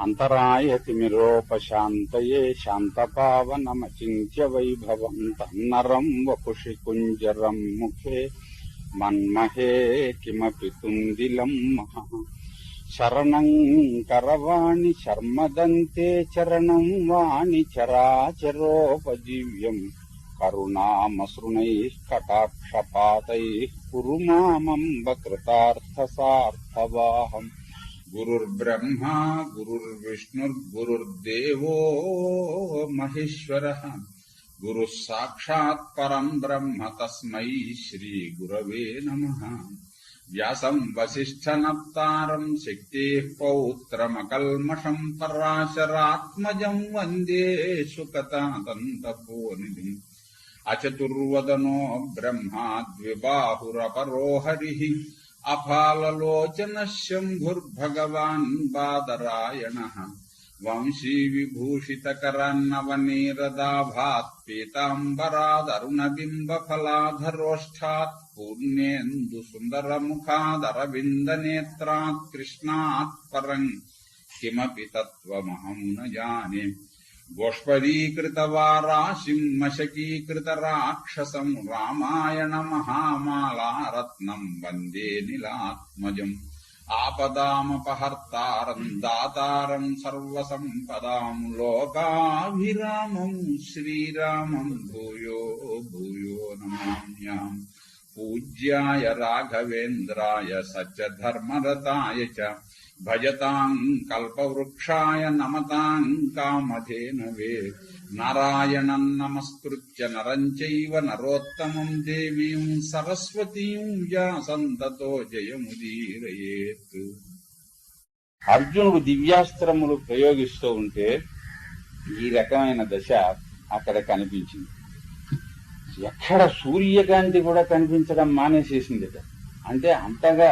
అంతరాయతిమిరోపశాంతయే శాంతపావనమచింత్య వైభవం తన్నరం వపుషి కుంజరం ముఖే మన్మహే కిమపి తుందిలం మహా. శరణం కరవాణి శర్మదంతే చరణం వాణి చరాచరోపజీవ్యం కరుణామసృణైః కటాక్షపాతైః కురు మామంబ కృతార్థసార్థవాహం. గురుర్బ్రహ్మా గురుర్విష్ణుర్గురుర్దేవో మహేశ్వరః గురుః సాక్షాత్ పరం బ్రహ్మ తస్మై శ్రీ గురవే నమః. వ్యాసం వసిష్ఠనప్తారం శక్తేః పౌత్రమకల్మషం పరాశరాత్మజం వందే సుకతాతంతపోనిధిం. అచతుర్వదనో బ్రహ్మా ద్విబాహురపరో హరిః అఫాలలోచనః శంభుర్భగవాన్ బాదరాయణః. వంశీ విభూషితకరన్నవనీరదాభాత్ పీతాంబరాదరుణబింబఫలాధరోష్ఠాత్ పూర్ణేందు సుందరముఖాదరవిందనేత్రాత్ కృష్ణాత్ పరం కిమపి తత్వమహం న జానే. గోష్పదీకృతవారాశిం మశకీకృతరాక్షసం రామాయణ మహామాలారత్నం వందే నీలాత్మజం. ఆపదామపహర్తారం దాతారం సర్వసంపదాం లోకాభిరామం శ్రీరామం భూయో భూయో నమామ్యాం. పూజ్యాయ రాఘవేంద్రాయ సత్యధర్మరతాయ చ భజతాం కల్పవృక్షాయ నమతాం కామధేనవే. నారాయణం నమస్కృత్య నరం చైవ నరోత్తమం దేవీం సరస్వతీం వ్యాసం తతో జయముదీరయేత్. అర్జునుడు దివ్యాస్త్రములు ప్రయోగిస్తూ ఉంటే ఈ రకమైన దశ అక్కడ కనిపించింది. ఎక్కడ సూర్యకాంతి కూడా కనిపించడం మానేసేసిందిట. అంటే అంతగా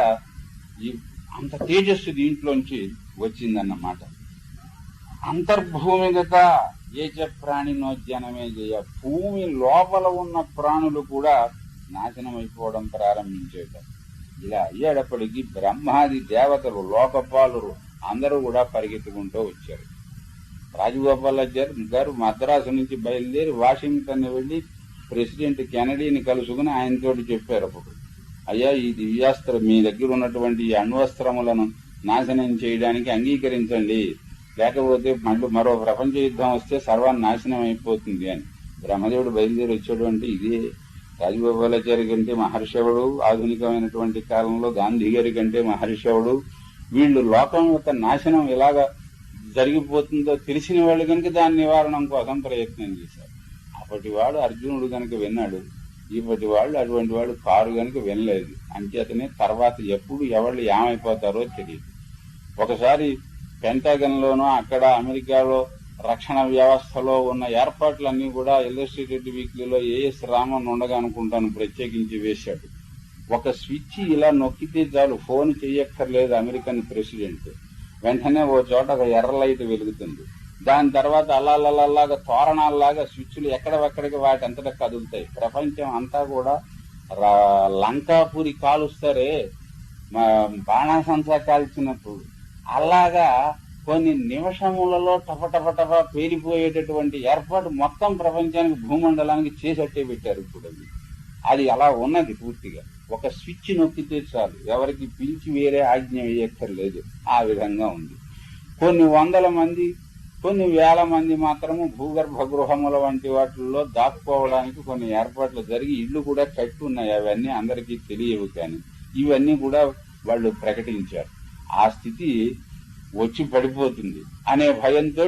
అంత తేజస్సు దీంట్లోంచి వచ్చిందన్నమాట. అంతర్భూమిగత ఏచ ప్రాణినోద్యనమే జయ. భూమి లోపల ఉన్న ప్రాణులు కూడా నాశనం అయిపోవడం ప్రారంభించేట. ఇలా అయ్యేటప్పటికీ బ్రహ్మాది దేవతలు లోకపాలురు అందరూ కూడా పరిగెత్తుకుంటూ వచ్చారు. రాజగోపాలాచారి గారు మద్రాసు నుంచి బయలుదేరి వాషింగ్టన్ వెళ్లి ప్రెసిడెంట్ కెనడీని కలుసుకుని ఆయనతోటి చెప్పారు. అప్పుడు అయ్యా, ఈ దివ్యాస్త్రం మీ దగ్గర ఉన్నటువంటి ఈ అణ్వస్త్రములను నాశనం చేయడానికి అంగీకరించండి, లేకపోతే మళ్ళీ మరో ప్రపంచ యుద్ధం వస్తే సర్వాన్ని నాశనం అయిపోతుంది అని. బ్రహ్మదేవుడు బయలుదేరి వచ్చాడు అంటే ఇదే. రాజగోపాలాచారి కంటే మహర్షవుడు, ఆధునికమైనటువంటి కాలంలో గాంధీ గారి కంటే మహర్షవుడు. వీళ్ళు లోకం యొక్క నాశనం ఎలాగ జరిగిపోతుందో తెలిసిన వాళ్ళు కనుక దాని నివారణం కోసం ప్రయత్నం చేశారు. అప్పటివాడు అర్జునుడు కనుక విన్నాడు, ఇప్పటి వాళ్ళు అటువంటి వాడు కారు కనుక వినలేదు. అంచేతనే తర్వాత ఎప్పుడు ఎవళ్ళు ఏమైపోతారో తెలియదు. ఒకసారి పెంటాగన్ లోనో అక్కడ అమెరికాలో రక్షణ వ్యవస్థలో ఉన్న ఏర్పాట్లన్నీ కూడా ఇల్లస్ట్రేటెడ్ వీక్లీలో ఏఎస్ రామన్ ఉండగా అనుకుంటాను ప్రత్యేకించి వేశాడు. ఒక స్విచ్ ఇలా నొక్కితే చాలు, ఫోన్ చెయ్యక్కర్లేదు అమెరికన్ ప్రెసిడెంట్, వెంటనే ఓ చోట ఒక ఎర్ర లైట్ వెలుగుతుంది. దాని తర్వాత అల్లాగా తోరణాల్లాగా స్విచ్లు ఎక్కడెక్కడికి వాటి అంతటా కదులుతాయి. ప్రపంచం అంతా కూడా లంకాపురి కాలుస్తారే బాణాసంచా కాల్చినప్పుడు అలాగా కొన్ని నిమిషములలో టపటపటప పేలిపోయేటటువంటి ఏర్పాటు మొత్తం ప్రపంచానికి భూమండలానికి చేసట్టే పెట్టారు. ఇప్పుడు అది అలా ఉన్నది పూర్తిగా. ఒక స్విచ్ నొక్కితే చాలు, ఎవరికి పిలిచి వేరే ఆజ్ఞ వేయక్కర్లేదు. ఆ విధంగా ఉంది. కొన్ని వందల మంది, కొన్ని వేల మంది మాత్రము భూగర్భ గృహముల వంటి వాటిల్లో దాక్కోవడానికి కొన్ని ఏర్పాట్లు జరిగి ఇళ్లు కూడా కట్టి ఉన్నాయి. అవన్నీ అందరికీ తెలియవు, కానీ ఇవన్నీ కూడా వాళ్ళు ప్రకటించారు. ఆ స్థితి వచ్చి పడిపోతుంది అనే భయంతో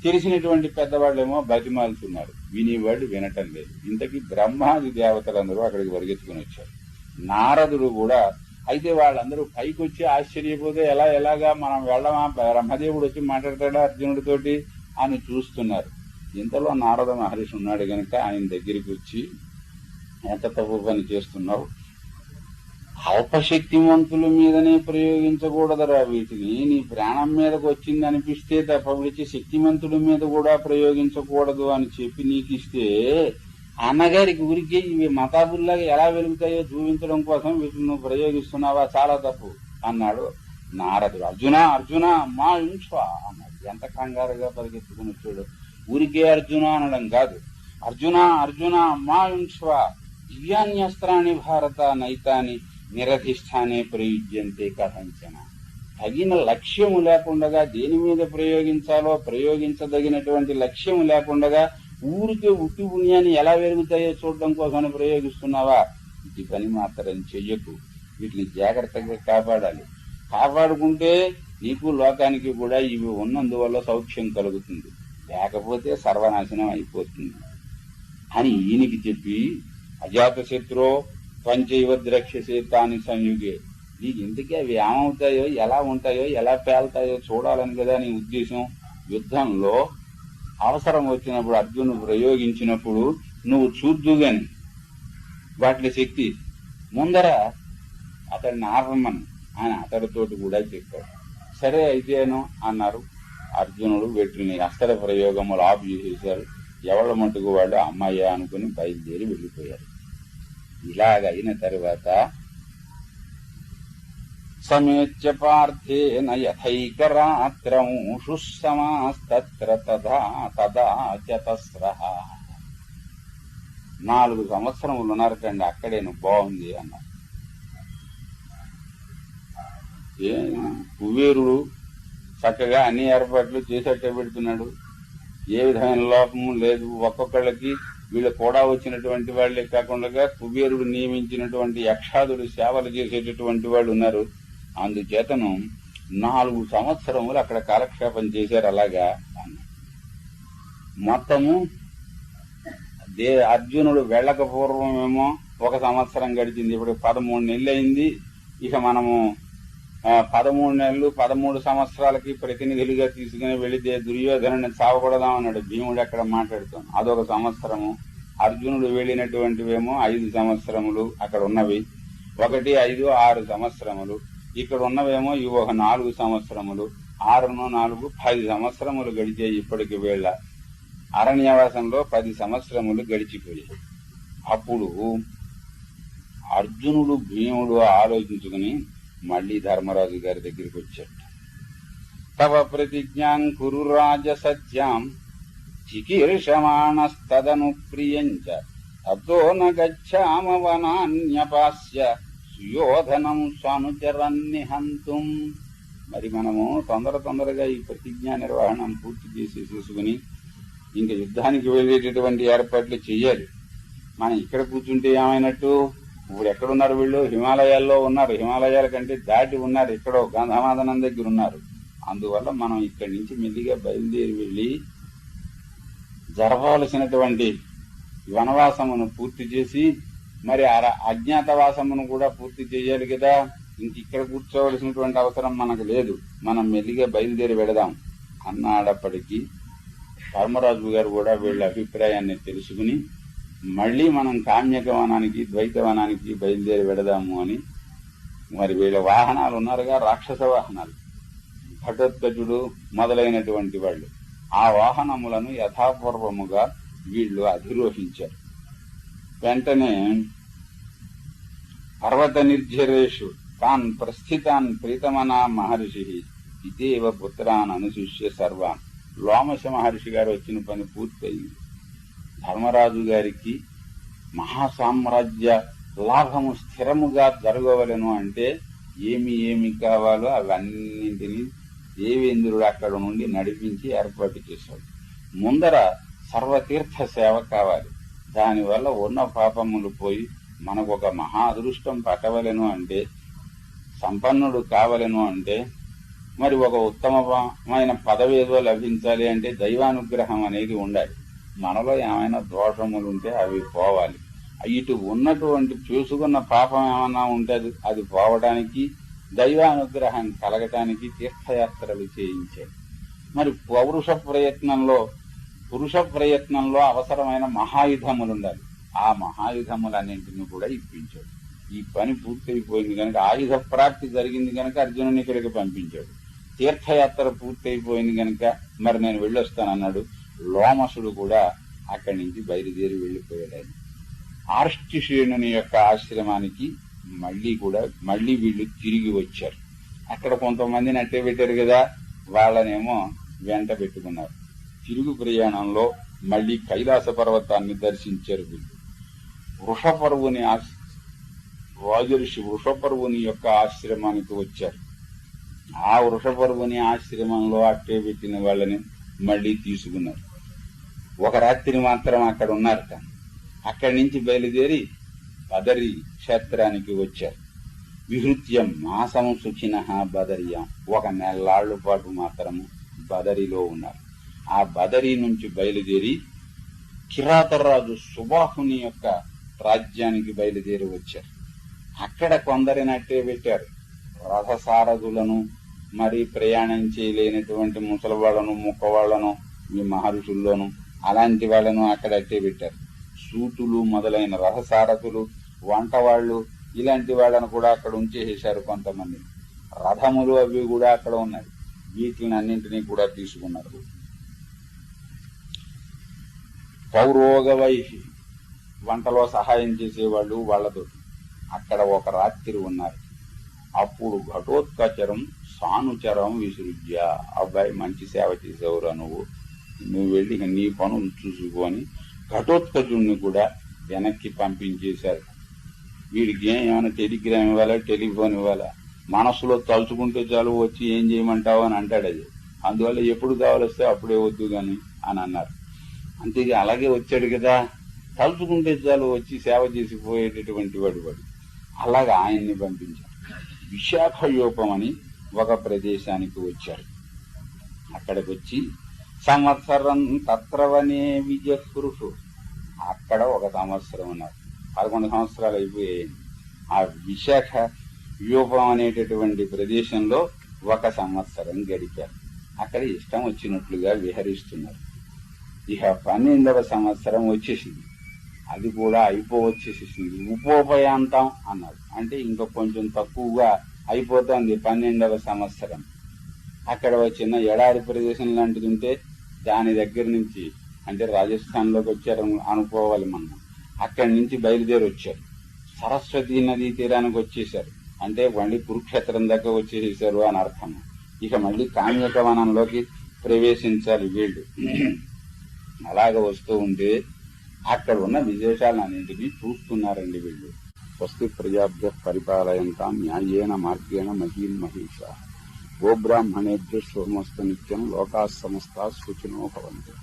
తెలిసినటువంటి పెద్దవాళ్ళేమో బతిమాలుతున్నారు, వినేవాళ్ళు వినటం లేదు. ఇంతకీ బ్రహ్మాది దేవతలందరూ అక్కడికి పరిగెత్తుకుని వచ్చారు. నారదుడు కూడా. అయితే వాళ్ళందరూ పైకి వచ్చి ఆశ్చర్యపోతే ఎలాగా మనం వెళ్ళమా, బ్రహ్మదేవుడు వచ్చి మాట్లాడతాడా అర్జునుడితోటి అని చూస్తున్నారు. ఇంతలో నారద మహర్షి ఉన్నాడు గనక ఆయన దగ్గరికి వచ్చి, ఎంత తప్పు పని చేస్తున్నావు, అల్పశక్తివంతుల మీదనే ప్రయోగించకూడదురా వీటిని, నీ ప్రాణం మీదకు వచ్చింది అనిపిస్తే తప్ప విడిచి శక్తివంతుడి మీద కూడా ప్రయోగించకూడదు అని చెప్పి నీకిస్తే అన్నగారికి ఊరికే ఇవి మతాబుల్లాగా ఎలా వెలుగుతాయో చూపించడం కోసం వీటిని నువ్వు ప్రయోగిస్తున్నావా, చాలా తప్పు అన్నాడు నారదుడు. అర్జున మా ఇంట్లో అన్నాడు. ఎంత కంగారుగా పరిగెత్తుకుని వచ్చాడు. ఊరికే అర్జున అనడం కాదు, అర్జున అర్జున మాయుంస్వ దివ్యాన్యస్త్రాన్ని భారత నైతాని నిరధిష్టానే ప్రయుజ్యంతే కథంచన. తగిన లక్ష్యము లేకుండగా, దేని మీద ప్రయోగించాలో ప్రయోగించదగినటువంటి లక్ష్యము లేకుండగా ఊరికే ఉట్టి పుణ్యాన్ని ఎలా పెరుగుతాయో చూడడం కోసమని ప్రయోగిస్తున్నావా? ఇది పని మాత్రం చెయ్యకు. వీటిని జాగ్రత్తగా కాపాడాలి. కాపాడుకుంటే నీకు లోకానికి కూడా ఇవి ఉన్నందువల్ల సౌఖ్యం కలుగుతుంది, లేకపోతే సర్వనాశనం అయిపోతుంది అని ఈయనకి చెప్పి, అజాతశత్రో పంచైవ ద్రక్ష్యసే తాని సంయుగే, నీకు ఇంతకీ అవి ఏమవుతాయో, ఎలా ఉంటాయో, ఎలా పేల్తాయో చూడాలని కదా నీ ఉద్దేశం. యుద్ధంలో అవసరం వచ్చినప్పుడు అర్జునుడు ప్రయోగించినప్పుడు నువ్వు చూద్దుగాని వాటి శక్తి ముందర అతడిని ఆపమని ఆయన అతడితోటి కూడా చెప్పాడు. సరే అయితేను అన్నారు. అర్జునుడు వీటిని అస్త్ర ప్రయోగములు ఆపు చేసేశారు. ఎవళ్ళ మట్టుకు వాళ్ళు అమ్మాయి అనుకుని బయలుదేరి వెళ్ళిపోయారు. ఇలాగ అయిన తరువాత సమేత్య పార్థేన యథైకరాత్రం షుస్సమాస్తత్ర తదా తదా చతస్రః. 4 సంవత్సరములు ఉన్నారటండి అక్కడేను, బాగుంది అన్నారు. కుబేరుడు చక్కగా అన్ని ఏర్పాట్లు చేసేట్టే పెడుతున్నాడు, ఏ విధమైన లోపము లేదు. ఒక్కొక్కళ్ళకి వీళ్ళు కూడా వచ్చినటువంటి వాళ్లే కాకుండా కుబేరుడు నియమించినటువంటి యక్షాదుడు సేవలు చేసేటటువంటి వాళ్ళు ఉన్నారు. అందుచేతను 4 సంవత్సరములు అక్కడ కాలక్షేపం చేశారు. అలాగా మొత్తము అర్జునుడు వెళ్ళక పూర్వమేమో 1 సంవత్సరం గడిచింది. ఇప్పుడు 13 నెలలు అయింది. ఇక మనము 13 నెలలు 13 సంవత్సరాలకి ప్రతినిధులుగా తీసుకుని వెళితే దుర్యోధనుని చావకూడదామన్నాడు భీముడు అక్కడ మాట్లాడుతాం. అదొక సంవత్సరము. అర్జునుడు వెళ్ళినటువంటివేమో 5 సంవత్సరములు అక్కడ ఉన్నవి. 1, 5, 6 సంవత్సరములు. ఇక్కడ ఉన్నవేమో ఇవి ఒక 4 సంవత్సరములు. 6, 4, 10 సంవత్సరములు గడిచాయి. ఇప్పటికి వేళ అరణ్యవాసంలో 10 సంవత్సరములు గడిచిపోయాయి. అప్పుడు అర్జునుడు భీముడు ఆలోచించుకుని మళ్లీ ధర్మరాజు గారి దగ్గరికి వచ్చాడు. తవ ప్రతిజ్ఞాం కురు రాజ సత్యాం చికీర్షమాణస్తదను ప్రియంచ తతో న గచ్చామ వనాన్యపాస్య సుయోధనం స్వానుచరన్నిహంతుం. మరి మనము తొందరగా ఈ ప్రతిజ్ఞా నిర్వహణం పూర్తి చేసేసుకుని ఇంకా యుద్ధానికి వెళ్ళేటటువంటి ఏర్పాట్లు చెయ్యాలి. మనం ఇక్కడ కూర్చుంటే ఏమైనట్టు? ఇప్పుడు ఎక్కడున్నారు వీళ్ళు? హిమాలయాల్లో ఉన్నారు. హిమాలయాల కంటే దాటి ఉన్నారు. ఎక్కడో గంధమాదనం దగ్గర ఉన్నారు. అందువల్ల మనం ఇక్కడి నుంచి మెల్లిగా బయలుదేరి వెళ్లి జరపవలసినటువంటి వనవాసమును పూర్తి చేసి మరి అజ్ఞాతవాసమును కూడా పూర్తి చేయాలి కదా. ఇంక ఇక్కడ కూర్చోవలసినటువంటి అవసరం మనకు లేదు. మనం మెల్లిగా బయలుదేరి వెడదాం అన్నాడప్పటికీ ధర్మరాజు గారు కూడా వీళ్ళ అభిప్రాయాన్ని తెలుసుకుని మళ్లీ మనం కామ్యక వనానికి ద్వైత వనానికి బయలుదేరి వెడదాము అని మరి వీళ్ళ వాహనాలు ఉన్నారుగా, రాక్షస వాహనాలు, ఘటోత్కచుడు మొదలైనటువంటి వాళ్ళు. ఆ వాహనములను యథాపూర్వముగా వీళ్ళు అధిరోహించారు. వెంటనే పర్వత నిర్జరేషు తాన్ ప్రస్థితాన్ ప్రీతమనా మహర్షి ఇదేవ పుత్రాన్ అనుశిష్య సర్వాన్. లోమశ మహర్షి గారు వచ్చిన పని పూర్తయింది. ధర్మరాజు గారికి మహాసామ్రాజ్య లాభము స్థిరముగా జరగవలను అంటే ఏమి కావాలో అవన్నింటినీ దేవేంద్రుడు అక్కడ నుండి నడిపించి ఏర్పాటు చేశాడు. ముందర సర్వతీర్థ సేవ కావాలి. దానివల్ల ఉన్న పాపములు పోయి మనకు ఒక మహా అదృష్టం పట్టవలను అంటే, సంపన్నుడు కావలను అంటే, మరి ఒక ఉత్తమమైన పదవి ఏదో లభించాలి అంటే దైవానుగ్రహం అనేది ఉండాలి. మనలో ఏమైనా దోషములుంటే అవి పోవాలి. ఇటు ఉన్నటువంటి చూసుకున్న పాపం ఏమన్నా ఉంటే అది పోవడానికి, దైవానుగ్రహం కలగటానికి తీర్థయాత్రలు చేయించాడు. మరి పురుష ప్రయత్నంలో అవసరమైన మహాయుధములుండాలి. ఆ మహాయుధములన్నింటినీ కూడా ఇప్పించాడు. ఈ పని పూర్తయిపోయింది కనుక, ఆయుధ ప్రాప్తి జరిగింది కనుక అర్జునుని ఇక్కడికి పంపించాడు. తీర్థయాత్ర పూర్తయిపోయింది కనుక మరి నేను వెళ్ళొస్తానన్నాడు. లోమసుడు కూడా అక్కడి నుంచి బయలుదేరి వెళ్లిపోయాడు. ఆర్ష్టిషేణుని యొక్క ఆశ్రమానికి మళ్లీ వీళ్ళు తిరిగి వచ్చారు. అక్కడ కొంతమందిని అట్టే పెట్టారు కదా, వాళ్ళనేమో వెంట పెట్టుకున్నారు. తిరుగు ప్రయాణంలో మళ్లీ కైలాస పర్వతాన్ని దర్శించారు వీళ్ళు. రాజర్షి వృషపర్వుని యొక్క ఆశ్రమానికి వచ్చారు. ఆ వృషపర్వుని ఆశ్రమంలో అట్టే పెట్టిన వాళ్ళని మళ్లీ తీసుకున్నారు. ఒక రాత్రి మాత్రం అక్కడ ఉన్నారట. అక్కడి నుంచి బయలుదేరి బదరి క్షేత్రానికి వచ్చారు. విహృత్యం మాసం సుఖిన బదర్యాం, ఒక నెల్లాళ్ల పాటు మాత్రము బదరిలో ఉన్నారు. ఆ బదరి నుంచి బయలుదేరి కిరాతరాజు సుబాహుని యొక్క రాజ్యానికి బయలుదేరి వచ్చారు. అక్కడ కొందరిని అట్టే పెట్టారు. రథసారథులను, మరి ప్రయాణం చేయలేనటువంటి ముసలివాళ్లను, ముక్కవాళ్లను, ఈ మహర్షుల్లోను అలాంటి వాళ్లను అక్కడ అట్టే పెట్టారు. సూతులు మొదలైన రథసారథులు, వంటవాళ్లు ఇలాంటి వాళ్ళను కూడా అక్కడ ఉంచేసేశారు. కొంతమంది రథములు అవి కూడా అక్కడ ఉన్నాయి. వీటిని అన్నింటినీ కూడా తీసుకున్నారు. పౌరోగవై, వంటలో సహాయం చేసేవాళ్ళు, వాళ్లతో అక్కడ ఒక రాత్రి ఉన్నారు. అప్పుడు ఘటోత్కచరం సానుచరం విసృజ్య, అబ్బాయి మంచి సేవ చేసేవరా నువ్వు వెళ్ళి నీ పనులు చూసుకొని ఘటోత్కచుడిని కూడా వెనక్కి పంపించేశారు. వీడికి ఏమైనా టెలిగ్రామ్ ఇవ్వాలా, టెలిఫోన్ ఇవ్వాలా, మనసులో తలుచుకుంటే చాలు వచ్చి ఏం చేయమంటావు అని అంటాడు. అది అందువల్ల ఎప్పుడు కావాలొస్తే అప్పుడే వద్దు గాని అని అన్నారు. అంతే అలాగే వచ్చాడు కదా, తలుచుకుంటే చాలు వచ్చి సేవ చేసిపోయేటటువంటి వాడు. అలాగా ఆయన్ని పంపించారు. విశాఖయోపం అని ఒక ప్రదేశానికి వచ్చారు. అక్కడికి వచ్చి సంవత్సరం తత్రవనే విజయపురుషు, అక్కడ ఒక సంవత్సరం ఉన్నారు. 11 సంవత్సరాలు అయిపోయాయి. ఆ విశాఖ వ్యూపం అనేటటువంటి ప్రదేశంలో 1 సంవత్సరం గడిపారు. అక్కడ ఇష్టం వచ్చినట్లుగా విహరిస్తున్నారు. ఇక 12వ సంవత్సరం వచ్చేసింది. అది కూడా అయిపోవచ్చేసేసింది. ఉపోపయాంతం అన్నారు. అంటే ఇంకా కొంచెం తక్కువగా అయిపోతుంది 12వ సంవత్సరం. అక్కడ చిన్న ఎడారి ప్రదేశం లాంటిది ఉంటే దాని దగ్గర నుంచి, అంటే రాజస్థాన్ లోకి వచ్చారు అనుకోవాలి మనం. అక్కడి నుంచి బయలుదేరి వచ్చారు. సరస్వతీ నదీ తీరానికి వచ్చేశారు. అంటే మళ్ళీ కురుక్షేత్రం దాకా వచ్చేసేశారు అని అర్థం. ఇక మళ్ళీ కామ్యక వనంలోకి ప్రవేశించాలి వీళ్ళు. అలాగ వస్తూ ఉంటే అక్కడ ఉన్న విశేషాలన్నింటినీ చూస్తున్నారండి వీళ్ళు. స్వస్తి ప్రజాభ్య పరిపాలయంతాం న్యాయేన మార్గేణ మహీం మహిషా గోబ్రాహ్మణేభ్య శుభమస్తు నిత్యం లోకాః సమస్తాః సుఖినో భవంతు.